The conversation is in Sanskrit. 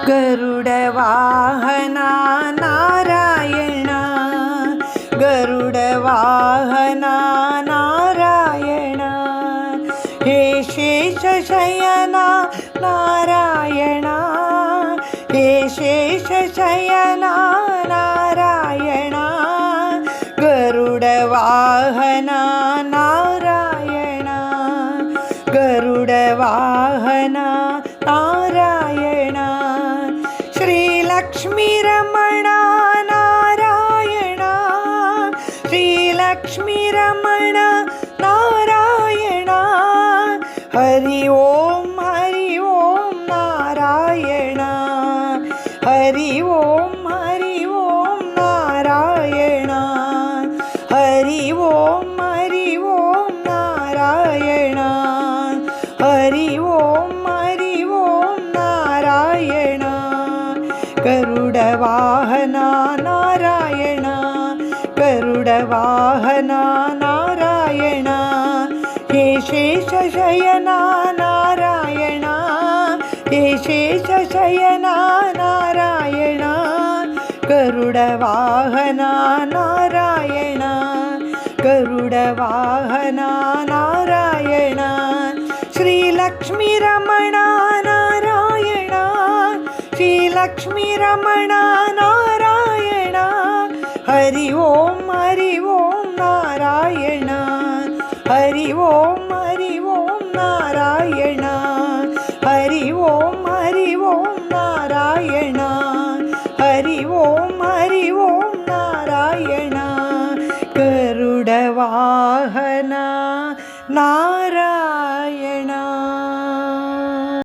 गरुडवाहना नारायण, गरुडवाहना नारायण, हे शेषशयना नारायण, हे शेषशयना नारायण, गरुडवाहना नारायण, गरुडवाहना नारायण, श्रीलक्ष्मीरमण नारायण, श्रीलक्ष्मीरमण नारायण, हरि ओम नारायण, हरि ओम नारायण, हरि ओम नारायण, हरि ओम नारायण, गरुडवाहना नारायण, गरुडवाहना नारायण, हे शेषशयना नारायण, हे शेषशयना नारायण, गरुडवाहना नारायण, गरुडवाहना नारायण, श्रीलक्ष्मीरमण नारायण, श्रीलक्ष्मीरमण नारायण, हरि ओम नारायण, हरि ओम नारायण, हरि ओम नारायण, हरि ओम नारायण, गरुडवाहना नारायण।